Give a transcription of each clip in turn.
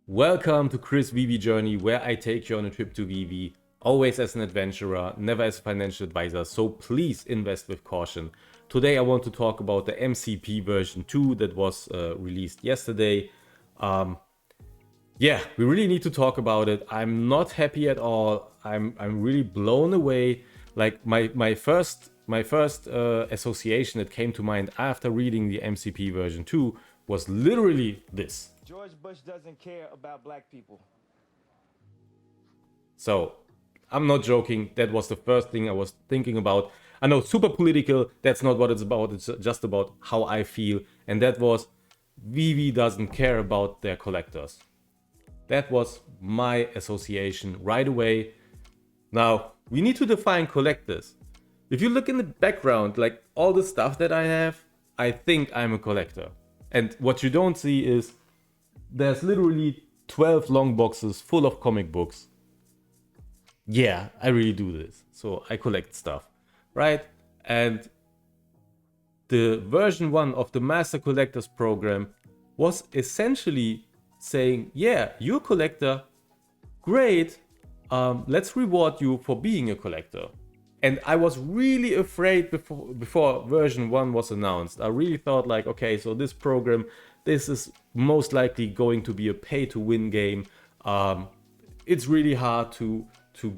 Welcome to Chris Veve Journey, where I take you on a trip to Veve, always as an adventurer, never as a financial advisor, so please invest with caution. Today I want to talk about the MCP version 2 that was released yesterday. Yeah, we really need to talk about it. I'm not happy at all. I'm really blown away. Like my first association that came to mind after reading the MCP version 2 was literally this. George Bush doesn't care about black people. So, I'm not joking. That was the first thing I was thinking about. I know, super political. That's not what it's about. It's just about how I feel. And that was, Veve doesn't care about their collectors. That was my association right away. Now, we need to define collectors. If you look in the background, like all the stuff that I have, I think I'm a collector. And what you don't see is there's literally 12 long boxes full of comic books. Yeah, I really do this. So I collect stuff, right? And the version 1 of the Master Collectors Program was essentially saying, yeah, you're a collector, great, let's reward you for being a collector. And I was really afraid before version 1 was announced. I really thought like, okay, so this program, this is most likely going to be a pay-to-win game. It's really hard to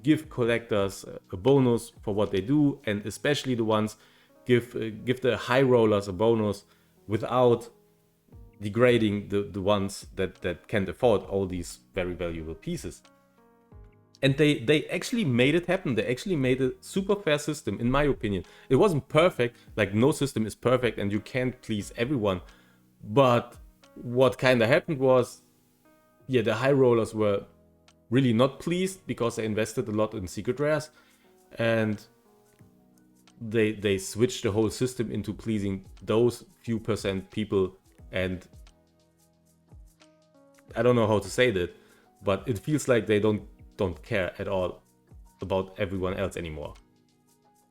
give collectors a bonus for what they do, and especially the ones give the high rollers a bonus without degrading the ones that can't afford all these very valuable pieces. And they actually made it happen. They actually made a super fair system, in my opinion. It wasn't perfect, like no system is perfect and you can't please everyone. But what kind of happened was, yeah, the high rollers were really not pleased because they invested a lot in secret rares. And they switched the whole system into pleasing those few percent people. And I don't know how to say that, but it feels like they don't care at all about everyone else anymore.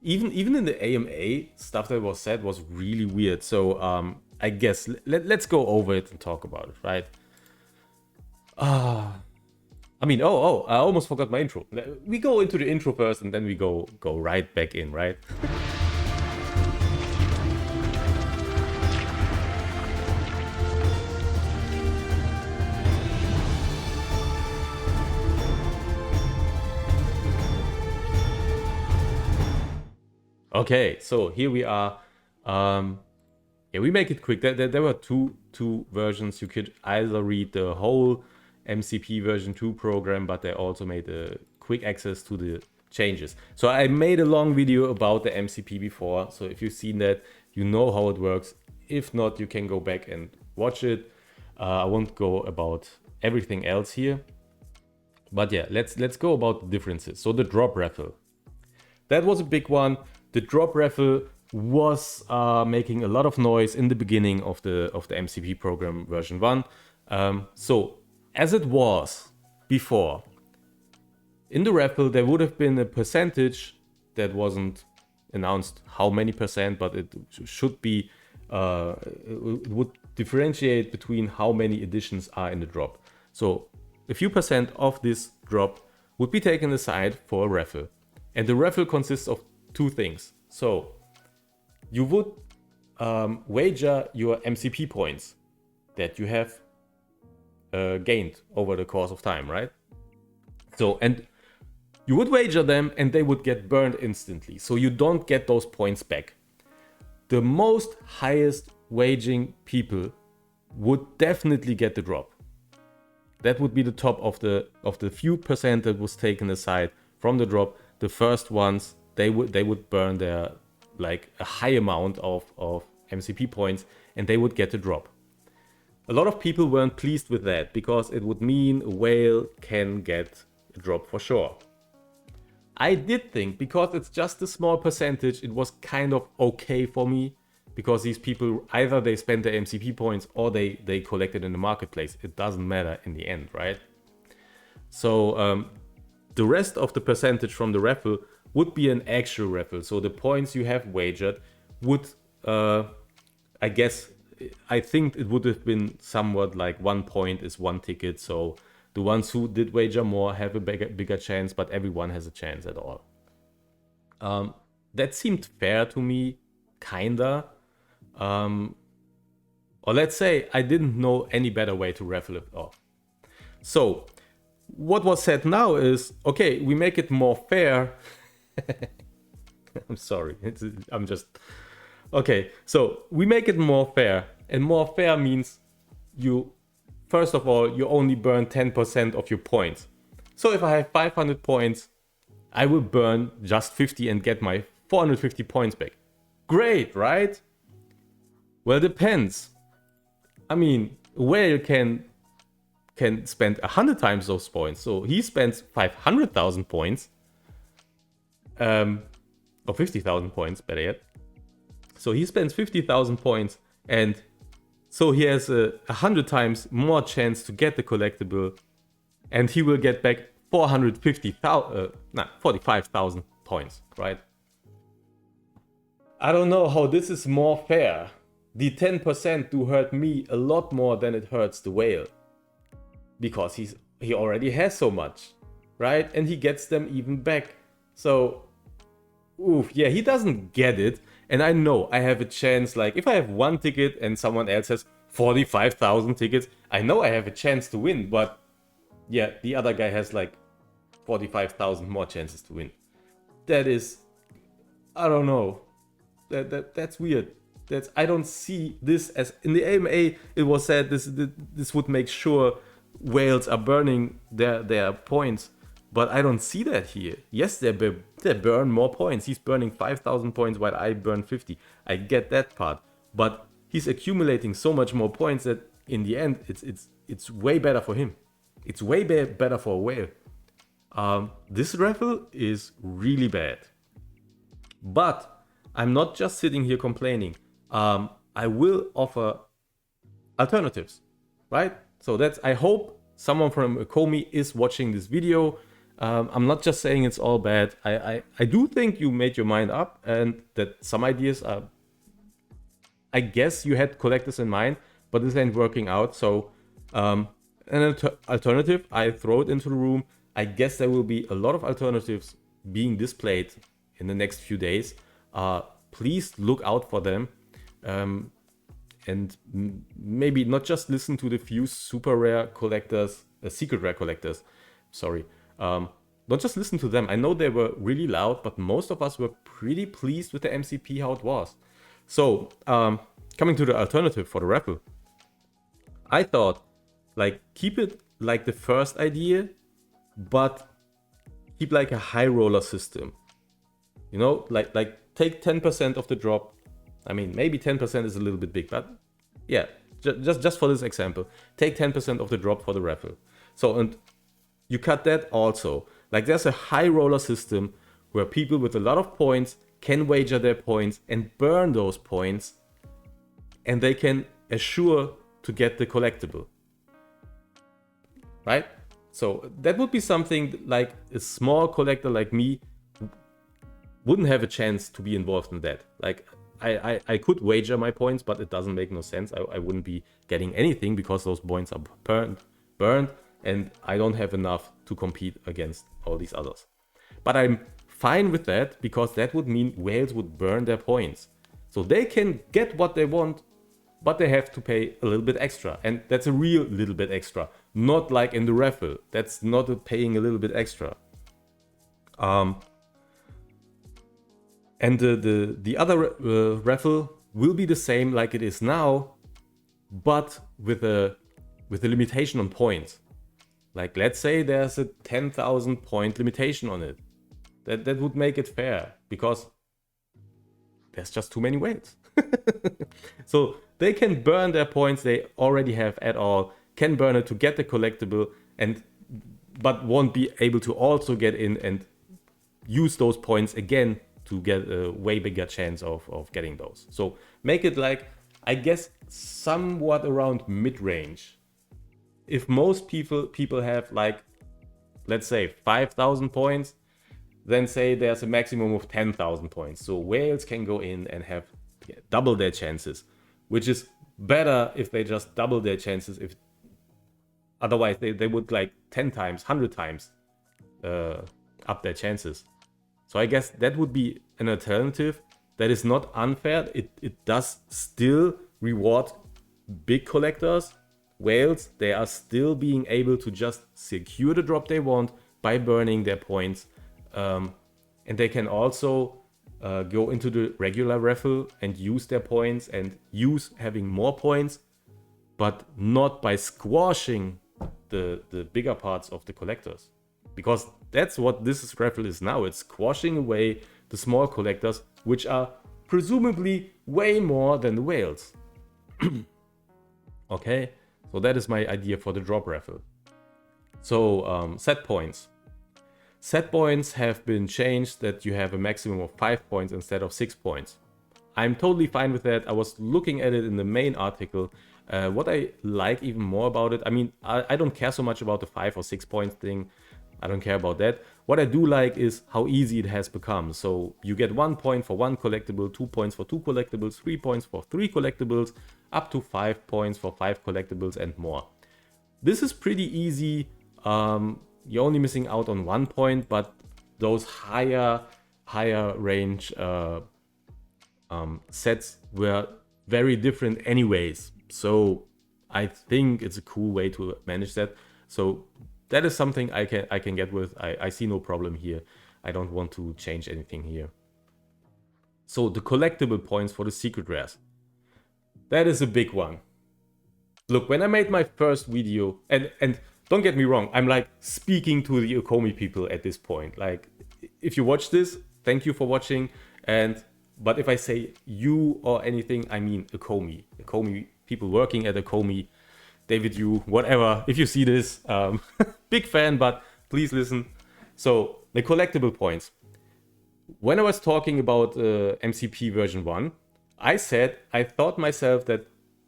Even in the AMA, stuff that was said was really weird. So I guess let's go over it and talk about it, right? I mean, oh, I almost forgot my intro. We go into the intro first and then we go right back in, right? Okay, so here we are. Yeah, we make it quick. There were two versions. You could either read the whole MCP version 2 program, but they also made a quick access to the changes. So I made a long video about the MCP before. So if you've seen that, you know how it works. If not, you can go back and watch it. I won't go about everything else here. But yeah, let's go about the differences. So the drop raffle. That was a big one. The drop raffle was making a lot of noise in the beginning of the MCP program version 1. So as it was before, in the raffle there would have been a percentage that wasn't announced how many percent, but it should be it would differentiate between how many editions are in the drop. So a few percent of this drop would be taken aside for a raffle, and the raffle consists of two things. So you would wager your MCP points that you have gained over the course of time, right? So, and you would wager them and they would get burned instantly. So you don't get those points back. The most highest waging people would definitely get the drop. That would be the top of the few percent that was taken aside from the drop. The first ones, they would burn their like a high amount of MCP points and they would get a drop. A lot of people weren't pleased with that because it would mean a whale can get a drop for sure. I did think, because it's just a small percentage, it was kind of okay for me, because these people, either they spent their MCP points or they collected in the marketplace. It doesn't matter in the end, right? So the rest of the percentage from the raffle would be an actual raffle. So the points you have wagered would, I guess, I think it would have been somewhat like 1 point is 1 ticket. So the ones who did wager more have a bigger chance, but everyone has a chance at all. That seemed fair to me, kinda. Or let's say I didn't know any better way to raffle it off. So what was said now is, okay, we make it more fair. I'm sorry. I'm just... Okay, so we make it more fair. And more fair means you, first of all, you only burn 10% of your points. So if I have 500 points, I will burn just 50 and get my 450 points back. Great, right? Well, it depends. I mean, a whale can spend 100 times those points. So he spends 500,000 points. Or 50,000 points, better yet. So he spends 50,000 points, and so he has 100 times more chance to get the collectible, and he will get back 45,000 points, right? I don't know how this is more fair. The 10% do hurt me a lot more than it hurts the whale, because he already has so much, right? And he gets them even back. So, oof, yeah, he doesn't get it. And I know I have a chance, like if I have 1 ticket and someone else has 45,000 tickets, I know I have a chance to win, but yeah, the other guy has like 45,000 more chances to win. That is, I don't know, that's weird. I don't see this as, in the AMA it was said this would make sure whales are burning their points. But I don't see that here. Yes, they burn more points. He's burning 5,000 points while I burn 50. I get that part. But he's accumulating so much more points that in the end, it's way better for him. It's way better for a whale. This raffle is really bad. But I'm not just sitting here complaining. I will offer alternatives, right? So I hope someone from Ecomi is watching this video. I'm not just saying it's all bad. I do think you made your mind up and that some ideas are... I guess you had collectors in mind, but this ain't working out. So an alternative, I throw it into the room. I guess there will be a lot of alternatives being displayed in the next few days. Please look out for them. And maybe not just listen to the few super rare collectors, secret rare collectors, sorry. Don't just listen to them. I know they were really loud, but most of us were pretty pleased with the MCP, how it was. So, coming to the alternative for the raffle. I thought, like, keep it like the first idea, but keep like a high roller system. You know, like take 10% of the drop. I mean, maybe 10% is a little bit big, but yeah, just for this example, take 10% of the drop for the raffle. So, and you cut that also. Like there's a high roller system where people with a lot of points can wager their points and burn those points, and they can assure to get the collectible. Right? So that would be something like a small collector like me wouldn't have a chance to be involved in that. Like I could wager my points, but it doesn't make no sense. I wouldn't be getting anything because those points are burned, and I don't have enough to compete against all these others. But I'm fine with that, because that would mean whales would burn their points. So they can get what they want, but they have to pay a little bit extra. And that's a real little bit extra. Not like in the raffle. That's not paying a little bit extra. And the other raffle will be the same like it is now, but with a limitation on points. Like let's say there's a 10,000 point limitation on it. That would make it fair, because there's just too many whales. So they can burn their points they already have at all, can burn it to get the collectible, but won't be able to also get in and use those points again to get a way bigger chance of getting those. So make it like, I guess, somewhat around mid-range. If most people have like, let's say 5,000 points, then say there's a maximum of 10,000 points. So whales can go in and have double their chances, which is better if they just double their chances. If otherwise they would like 10 times, 100 times up their chances. So I guess that would be an alternative that is not unfair. It does still reward big collectors, whales. They are still being able to just secure the drop they want by burning their points. And they can also go into the regular raffle and use their points and use having more points, but not by squashing the bigger parts of the collectors. Because that's what this raffle is now. It's squashing away the small collectors, which are presumably way more than the whales. Okay, so that is my idea for the drop raffle. So set points. Set points have been changed that you have a maximum of 5 points instead of 6 points. I'm totally fine with that. I was looking at it in the main article. What I like even more about it, I mean, I don't care so much about the 5 or 6 point thing. I don't care about that. What I do like is how easy it has become. So you get 1 point for 1 collectible, 2 points for 2 collectibles, 3 points for 3 collectibles, up to 5 points for 5 collectibles and more. This is pretty easy. You're only missing out on 1 point, but those higher range sets were very different anyways. So I think it's a cool way to manage that. So that is something I can get with. I see no problem here. I don't want to change anything here. So the collectible points for the secret rares. That is a big one. Look, when I made my first video, and don't get me wrong, I'm like speaking to the Ecomi people at this point. Like, if you watch this, thank you for watching. But if I say you or anything, I mean Ecomi. Ecomi people working at Ecomi, David, you, whatever. If you see this, big fan, but please listen. So the collectible points. When I was talking about MCP version 1, I said I thought myself that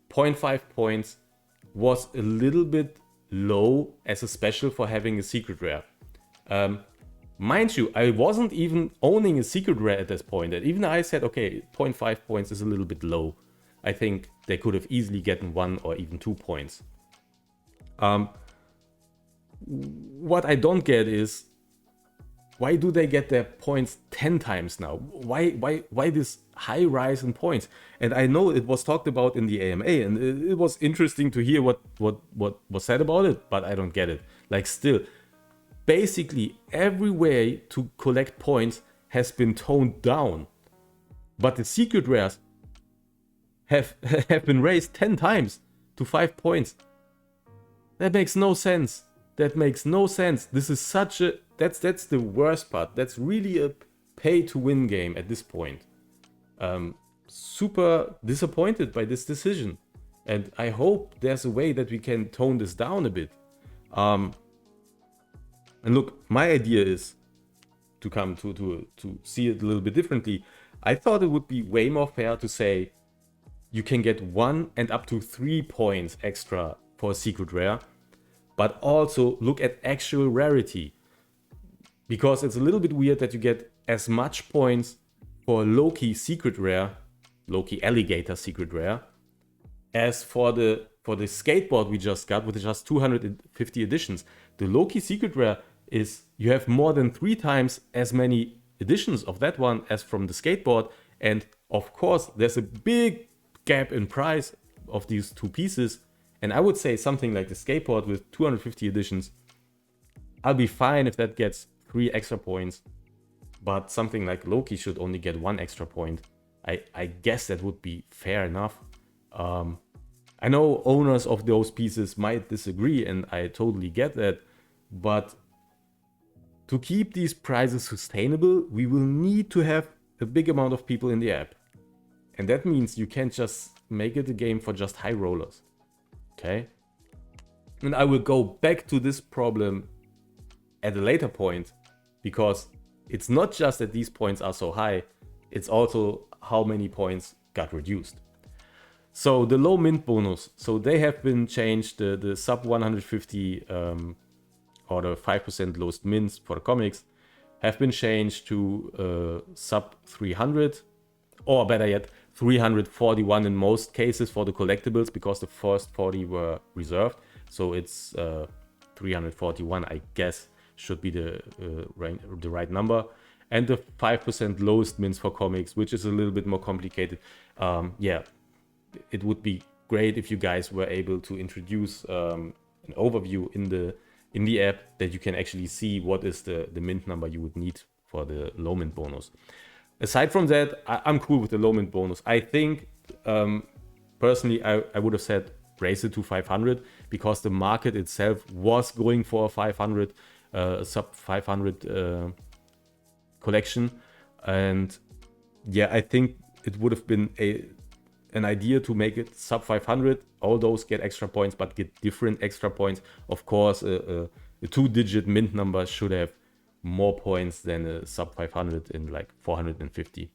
0.5 points was a little bit low as a special for having a secret rare. Mind you, I wasn't even owning a secret rare at this point. And even I said, okay, 0.5 points is a little bit low. I think they could have easily gotten 1 or even 2 points. What I don't get is, why do they get their points 10 times now? Why this high rise in points? And I know it was talked about in the AMA, and it was interesting to hear what was said about it, but I don't get it. Like, still, basically every way to collect points has been toned down, but the secret rares have been raised 10 times to 5 points. That makes no sense. That makes no sense. This is such a... That's the worst part. That's really a pay-to-win game at this point. Super disappointed by this decision. And I hope there's a way that we can tone this down a bit. And look, my idea is to come to see it a little bit differently. I thought it would be way more fair to say you can get 1 and up to 3 points extra for a secret rare, but also look at actual rarity. Because it's a little bit weird that you get as much points for a Loki secret rare, Loki alligator secret rare, as for the skateboard we just got with just 250 editions. The Loki secret rare is, you have more than 3 times as many editions of that one as from the skateboard. And of course, there's a big gap in price of these two pieces. And I would say something like the skateboard with 250 editions, I'll be fine if that gets 3 extra points, but something like Loki should only get 1 extra point. I guess that would be fair enough. I know owners of those pieces might disagree, and I totally get that, but to keep these prices sustainable, we will need to have a big amount of people in the app. And that means you can't just make it a game for just high rollers. Okay? And I will go back to this problem at a later point, because it's not just that these points are so high, it's also how many points got reduced. So the low mint bonus, so they have been changed, the sub 150 or the 5% lowest mints for the comics have been changed to sub 300, or better yet, 341 in most cases for the collectibles because the first 40 were reserved. So it's 341, I guess, should be the right number. And the 5% lowest mints for comics, which is a little bit more complicated. Yeah, it would be great if you guys were able to introduce an overview in the app that you can actually see what is the mint number you would need for the low mint bonus. Aside from that, I'm cool with the low mint bonus. I think, personally, I would have said raise it to 500 because the market itself was going for a 500, sub 500 collection. And yeah, I think it would have been an idea to make it sub 500. All those get extra points, but get different extra points. Of course, a 2-digit mint number should have more points than a sub 500 in like 450.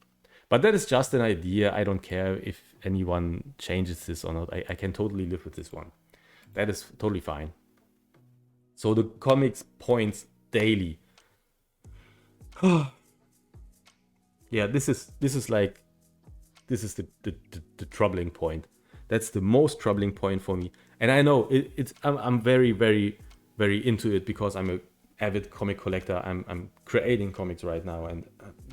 But that is just an idea. I don't care if anyone changes this or not. I can totally live with this one. That is totally fine. So the comics points daily. Yeah, this is the troubling point. That's the most troubling point for me. And I know I'm very, very, very into it because I'm an avid comic collector. I'm creating comics right now, and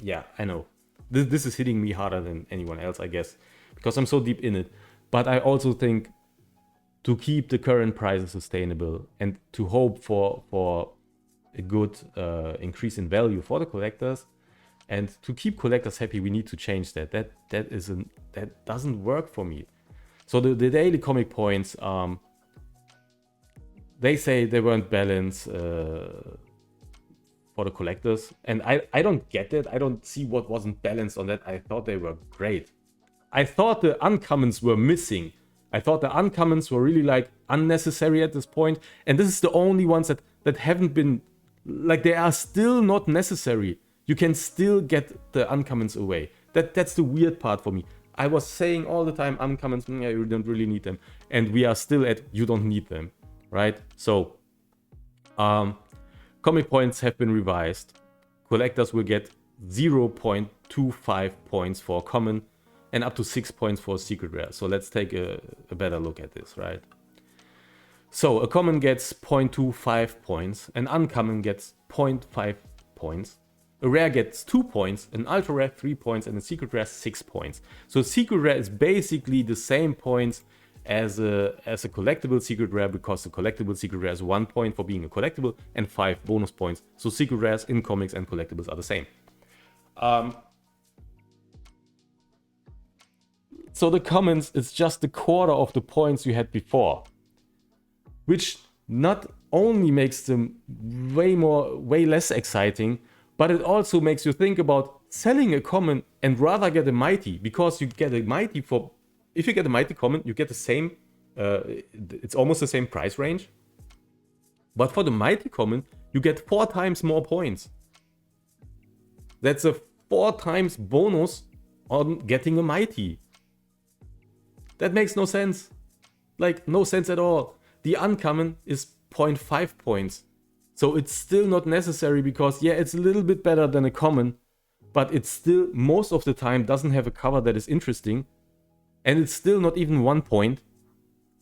yeah, I know this is hitting me harder than anyone else, I guess, because I'm so deep in it. But I also think to keep the current prices sustainable and to hope for a good increase in value for the collectors, and to keep collectors happy, we need to change that. That doesn't work for me. So the daily comic points, they say they weren't balanced for the collectors, and I don't get it. I don't see what wasn't balanced on that. I thought they were great. I thought the uncommons were missing. I thought the uncommons were really like unnecessary at this point, and this is the only ones that haven't been, like, they are still not necessary. You can still get the uncommons away. That's the weird part for me. I was saying all the time, uncommons, yeah, you don't really need them. And we are still at, you don't need them, right? So, comic points have been revised. Collectors will get 0.25 points for common and up to 6 points for secret rare. So let's take a better look at this, right? So a common gets 0.25 points, an uncommon gets 0.5 points. A rare gets 2 points, an ultra rare 3 points, and a secret rare 6 points. So secret rare is basically the same points as a collectible secret rare, because the collectible secret rare is 1 point for being a collectible and 5 bonus points. So secret rares in comics and collectibles are the same. So the commons is just a quarter of the points you had before, which not only makes them way less exciting, but it also makes you think about selling a common and rather get a mighty, because you get a mighty for, if you get a mighty common, you get the same, it's almost the same price range. But for the mighty common, you get 4 times more points. That's a 4 times bonus on getting a mighty. That makes no sense. Like, no sense at all. The uncommon is 0.5 points. So it's still not necessary because, yeah, it's a little bit better than a common, but it still, most of the time, doesn't have a cover that is interesting. And it's still not even 1 point.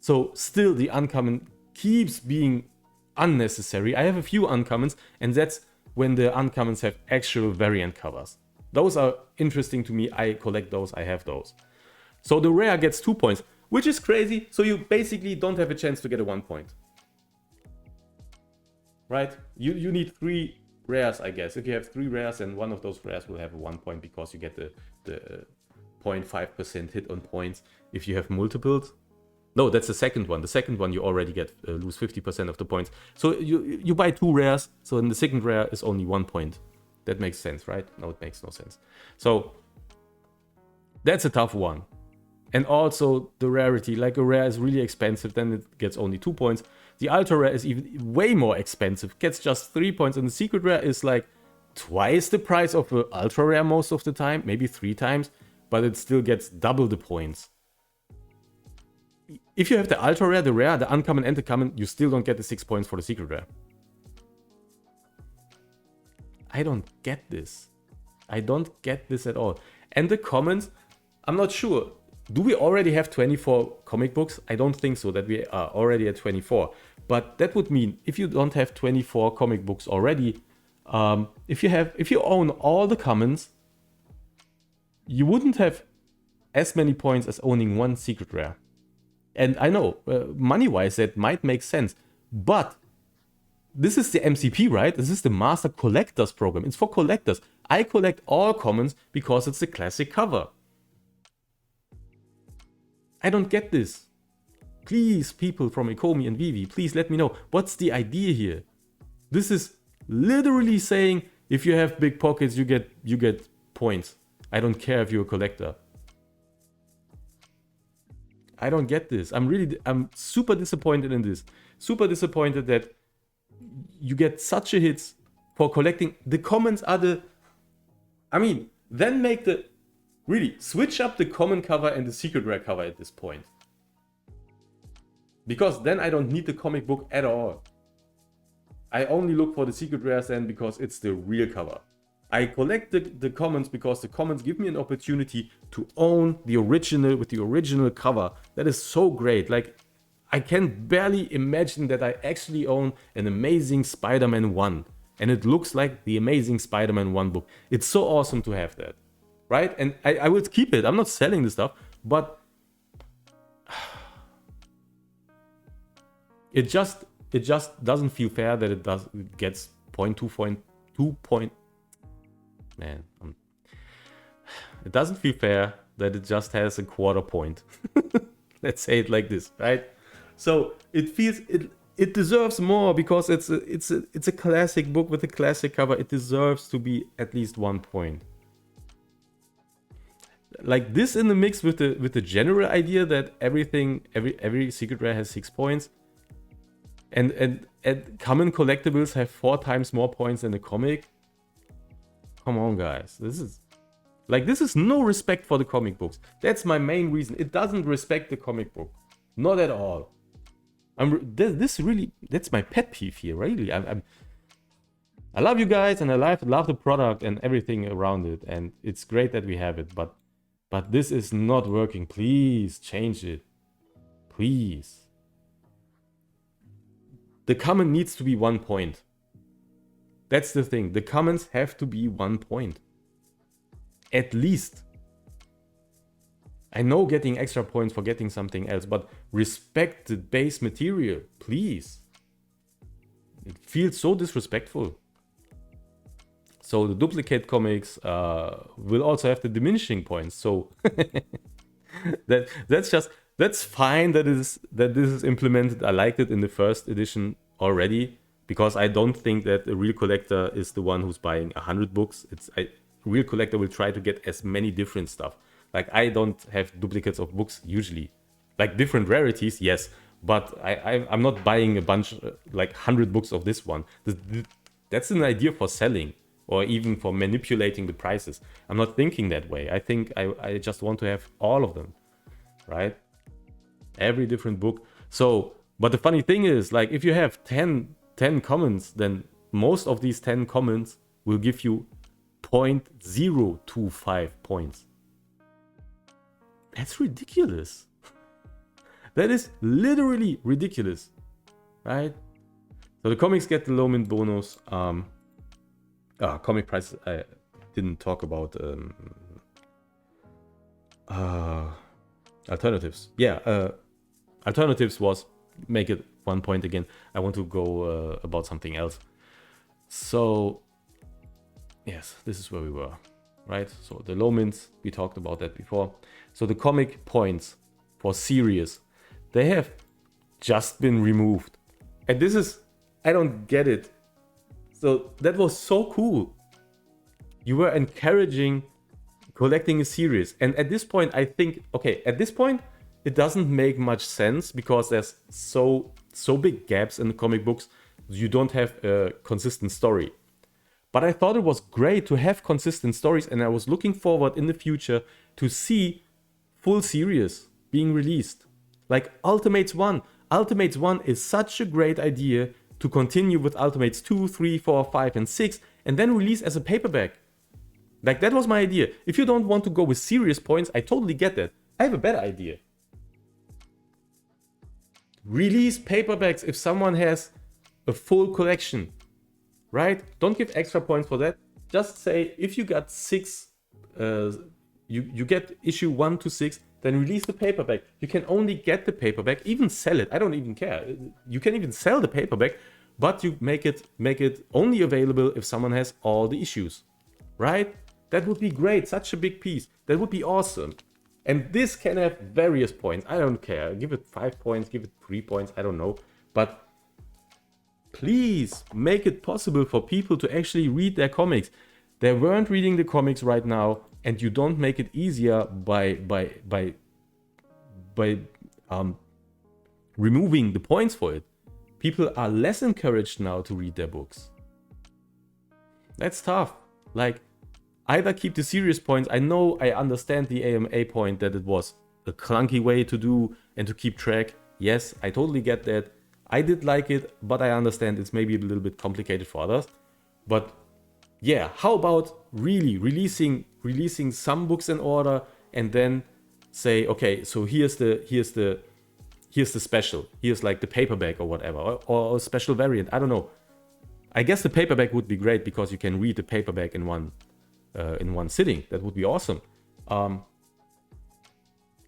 So still the uncommon keeps being unnecessary. I have a few uncommons, and that's when the uncommons have actual variant covers. Those are interesting to me. I collect those, I have those. So the rare gets 2 points, which is crazy. So you basically don't have a chance to get a 1 point. Right? You need 3 rares, I guess. If you have 3 rares, and one of those rares will have a 1 point because you get the 0.5% hit on points. If you have multiples, no, that's the second one. The second one you already get lose 50% of the points. So you buy 2 rares. So in the second rare is only 1 point. That makes sense, right? No, it makes no sense. So that's a tough one. And also the rarity, like a rare is really expensive, then it gets only 2 points. The ultra rare is even way more expensive, gets just 3 points, and the secret rare is like twice the price of an ultra rare most of the time, maybe 3 times, but it still gets double the points. If you have the ultra rare, the uncommon, and the common, you still don't get the 6 points for the secret rare. I don't get this. I don't get this at all. And the commons, I'm not sure. Do we already have 24 comic books? I don't think so, that we are already at 24. But that would mean if you don't have 24 comic books already, if you own all the commons, you wouldn't have as many points as owning one secret rare. And I know, money-wise, that might make sense. But this is the MCP, right? This is the Master Collectors Program. It's for collectors. I collect all commons because it's a classic cover. I don't get this. Please, people from Ecomi and Veve, please let me know. What's the idea here? This is literally saying if you have big pockets, you get points. I don't care if you're a collector. I don't get this. I'm super disappointed in this. Super disappointed that you get such a hit for collecting. The commons are the... I mean, then make the... Really, switch up the common cover and the secret rare cover at this point. Because then I don't need the comic book at all. I only look for the secret rares then because it's the real cover. I collect the commons because the commons give me an opportunity to own the original with the original cover. That is so great. Like, I can barely imagine that I actually own an Amazing Spider-Man 1. And it looks like the Amazing Spider-Man 1 book. It's so awesome to have that. Right? And I will keep it. I'm not selling this stuff. But it just doesn't feel fair that it gets 0.2 point. Man, it doesn't feel fair that it just has a quarter point. Let's say it like this, right? So it feels it deserves more because it's a classic book with a classic cover. It deserves to be at least 1 point. Like this in the mix with the general idea that every secret rare has 6 points, and common collectibles have 4 times more points than the comic. Come on, guys. This is no respect for the comic books. That's my main reason. It doesn't respect the comic book. Not at all. That's my pet peeve here, really. I love you guys and I love the product and everything around it. And it's great that we have it. But this is not working. Please change it. Please. The common needs to be 1 point. That's the thing. The commons have to be 1 point. At least. I know getting extra points for getting something else, but respect the base material, please. It feels so disrespectful. So the duplicate comics will also have the diminishing points. So that's fine that this is implemented. I liked it in the first edition already. Because I don't think that a real collector is the one who's buying 100 books. A real collector will try to get as many different stuff. Like, I don't have duplicates of books usually. Like, different rarities, yes. But I'm not buying a bunch, like 100 books of this one. That's an idea for selling. Or even for manipulating the prices. I'm not thinking that way. I think I just want to have all of them. Right? Every different book. So, but the funny thing is, like, if you have 10 commons, then most of these 10 commons will give you 0.025 points. That's ridiculous. That is literally ridiculous, right? So the comics get the low mint bonus. Comic prices, I didn't talk about alternatives. Yeah, alternatives was make it 1 point again. I want to go about something else. So, yes, this is where we were, right? So the low mints, we talked about that before. So the comic points for series, they have just been removed. And this is, I don't get it. So that was so cool. You were encouraging collecting a series. And at this point, I think, okay, at this point, it doesn't make much sense because there's so big gaps in the comic books. You don't have a consistent story. But I thought it was great to have consistent stories, and I was looking forward in the future to see full series being released. Like Ultimates 1. Ultimates 1 is such a great idea to continue with Ultimates 2, 3, 4, 5, and 6, and then release as a paperback. Like, that was my idea. If you don't want to go with serious points, I totally get that. I have a better idea. Release paperbacks if someone has a full collection, right? Don't give extra points for that. Just say if you got 6, you get issue 1 to 6, then release the paperback. You can only get the paperback, even sell it. I don't even care. You can even sell the paperback, but you make it only available if someone has all the issues, right? That would be great. Such a big piece. That would be awesome. And this can have various points. I don't care. Give it 5 points, give it 3 points. I don't know. But please make it possible for people to actually read their comics. They weren't reading the comics right now, and you don't make it easier by removing the points for it. People are less encouraged now to read their books. That's tough. Like, either keep the serious points. I know, I understand the AMA point that it was a clunky way to do and to keep track. Yes, I totally get that. I did like it, but I understand it's maybe a little bit complicated for others. But yeah, how about really releasing some books in order and then say, okay, so here's the special. Here's like the paperback or whatever, or a special variant. I don't know. I guess the paperback would be great because you can read the paperback in one sitting. That would be awesome. And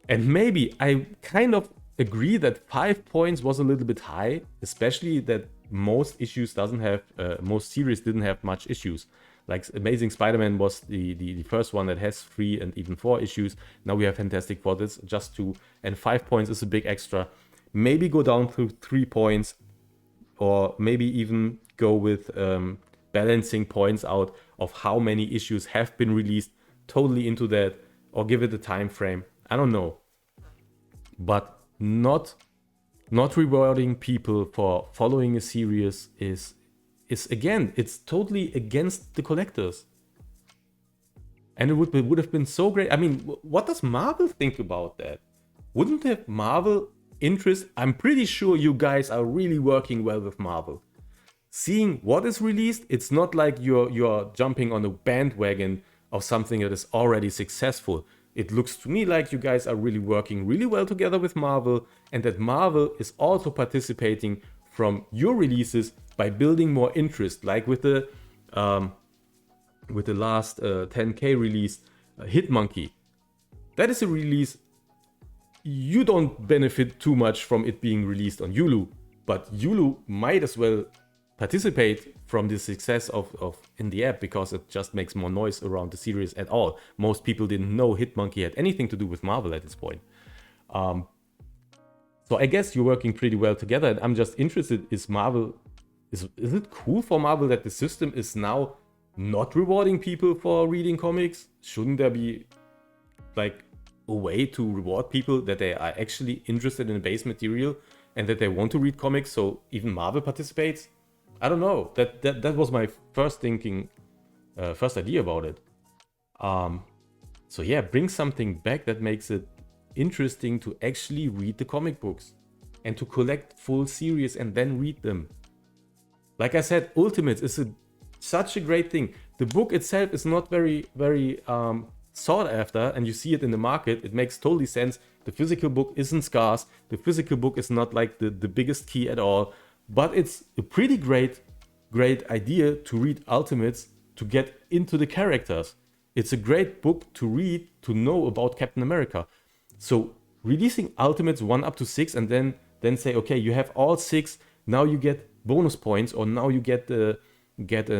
maybe I kind of agree that 5 points was a little bit high, especially that most issues most series didn't have much issues. Like Amazing Spider-Man was the first one that has 3 and even 4 issues. Now we have Fantastic Four, that's just 2, and 5 points is a big extra. Maybe go down to 3 points, or maybe even go with balancing points out of how many issues have been released, totally into that, or give it a time frame. I don't know. But not rewarding people for following a series is again, it's totally against the collectors. And it would have been so great. I mean, what does Marvel think about that? Wouldn't have Marvel interest? I'm pretty sure you guys are really working well with Marvel. Seeing what is released, it's not like you're jumping on a bandwagon of something that is already successful. It looks to me like you guys are really working really well together with Marvel, and that Marvel is also participating from your releases by building more interest, like with the last 10K release, Hitmonkey. That is a release you don't benefit too much from it being released on Yulu, but Yulu might as well participate from the success of in the app, because it just makes more noise around the series at all. Most people didn't know Hitmonkey had anything to do with Marvel at this point. So I guess you're working pretty well together, and I'm just interested, is it cool for Marvel that the system is now not rewarding people for reading comics? Shouldn't there be like a way to reward people that they are actually interested in the base material and that they want to read comics, so even Marvel participates? I don't know. That was my first idea about it. So yeah, bring something back that makes it interesting to actually read the comic books and to collect full series and then read them. Like I said, Ultimates is such a great thing. The book itself is not very sought after, and you see it in the market. It makes totally sense. The physical book isn't scarce. The physical book is not like the biggest key at all. But it's a pretty great idea to read Ultimates to get into the characters. It's a great book to read to know about Captain America. So releasing Ultimates 1 up to 6 and then say, okay, you have all 6. Now you get bonus points, or now you get a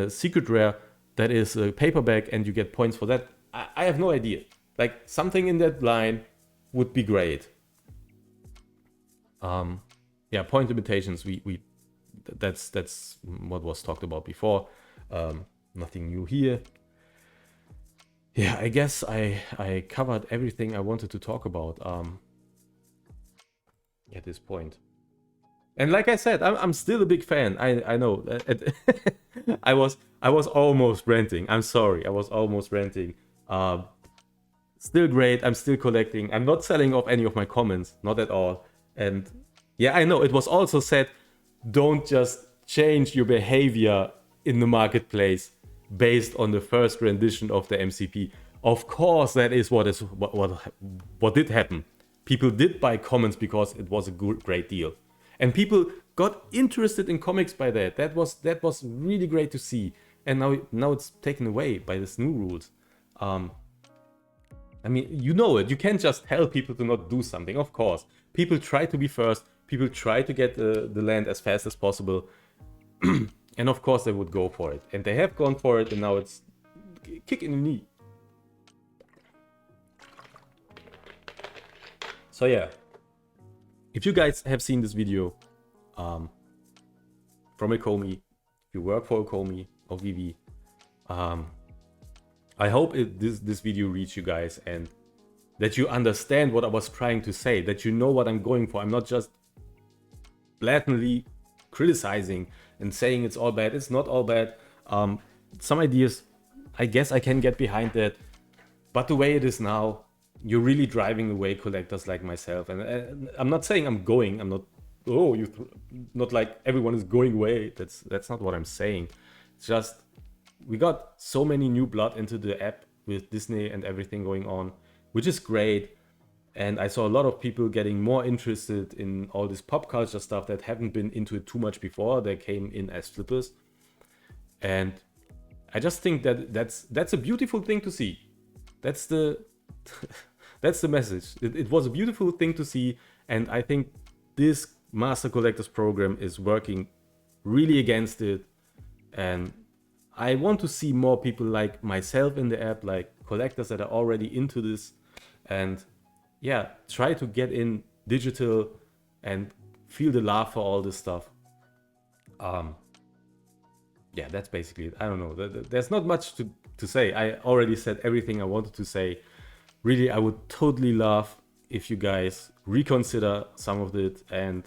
secret rare that is a paperback and you get points for that. I have no idea. Like, something in that line would be great. Yeah, point limitations. That's what was talked about before. Nothing new here. Yeah, I guess I covered everything I wanted to talk about at this point. And like I said, I'm still a big fan. I know. I was almost ranting. I'm sorry. I was almost ranting. Still great. I'm still collecting. I'm not selling off any of my comments. Not at all. And yeah, I know. It was also said, don't just change your behavior in the marketplace based on the first rendition of the MCP. Of course, that is what did happen. People did buy commons because it was a great deal, and people got interested in comics by that. That was really great to see. And now it's taken away by this new rules. I mean, you know it. You can't just tell people to not do something. Of course, people try to be first. People try to get the land as fast as possible. And of course, they would go for it. And they have gone for it, and now it's kick in the knee. So yeah, if you guys have seen this video from Ecomi, if you work for Ecomi or Veve, I hope this video reached you guys and that you understand what I was trying to say, that you know what I'm going for. I'm not just blatantly criticizing and saying it's all bad. It's not all bad. Some ideas, I guess I can get behind that. But the way it is now, you're really driving away collectors like myself. And I'm not saying I'm going. I'm not, oh, not like everyone is going away. That's not what I'm saying. It's just, we got so many new blood into the app with Disney and everything going on, which is great. And I saw a lot of people getting more interested in all this pop culture stuff that haven't been into it too much before. They came in as flippers. And I just think that that's a beautiful thing to see. That's the that's the message. It was a beautiful thing to see. And I think this Master Collectors program is working really against it. And I want to see more people like myself in the app, like collectors that are already into this, and yeah, try to get in digital and feel the love for all this stuff. Yeah, that's basically it. I don't know. There's not much to say. I already said everything I wanted to say. Really, I would totally love if you guys reconsider some of it and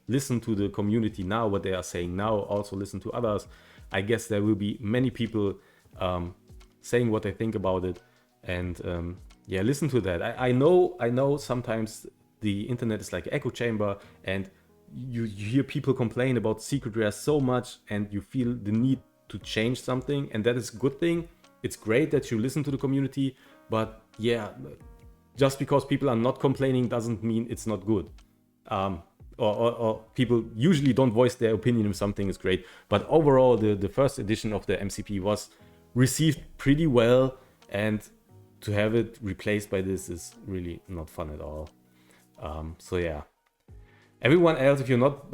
listen to the community now, what they are saying now. Also listen to others. I guess there will be many people saying what they think about it, and yeah, listen to that. I know sometimes the internet is like an echo chamber, and you hear people complain about secret rares so much, and you feel the need to change something, and that is a good thing. It's great that you listen to the community, but yeah, just because people are not complaining doesn't mean it's not good. Or people usually don't voice their opinion if something is great. But overall, the first edition of the MCP was received pretty well, and to have it replaced by this is really not fun at all. So yeah. Everyone else, if you're not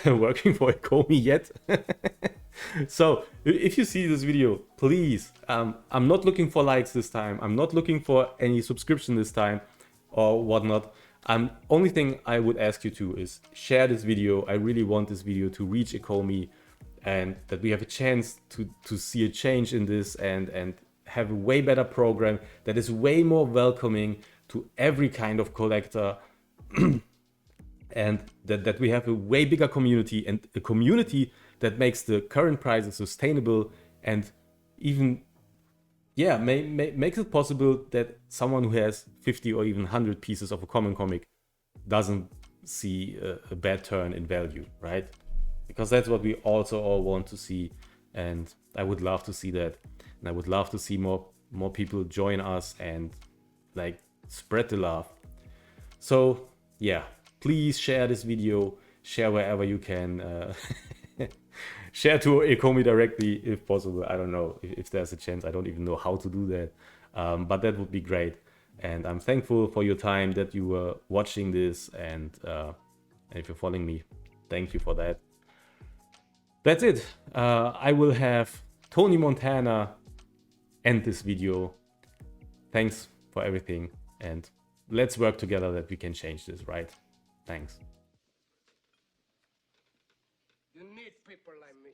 working for Ecomi yet, so if you see this video, please, I'm not looking for likes this time. I'm not looking for any subscription this time or whatnot. Only thing I would ask you to is share this video. I really want this video to reach Ecomi, and that we have a chance to see a change in this and have a way better program that is way more welcoming to every kind of collector. And that we have a way bigger community, and a community that makes the current prices sustainable, and even, yeah, makes it possible that someone who has 50 or even 100 pieces of a common comic doesn't see a bad turn in value, right? Because that's what we also all want to see, and I would love to see that, and I would love to see more people join us and like spread the love. So yeah, please share this video, share wherever you can, share to Ecomi directly if possible. I don't know if there's a chance. I don't even know how to do that, but that would be great. And I'm thankful for your time that you were watching this, and if you're following me, thank you for that. That's it. I will have Tony Montana end this video. Thanks for everything, and let's work together that we can change this, right? Thanks. You need people like me.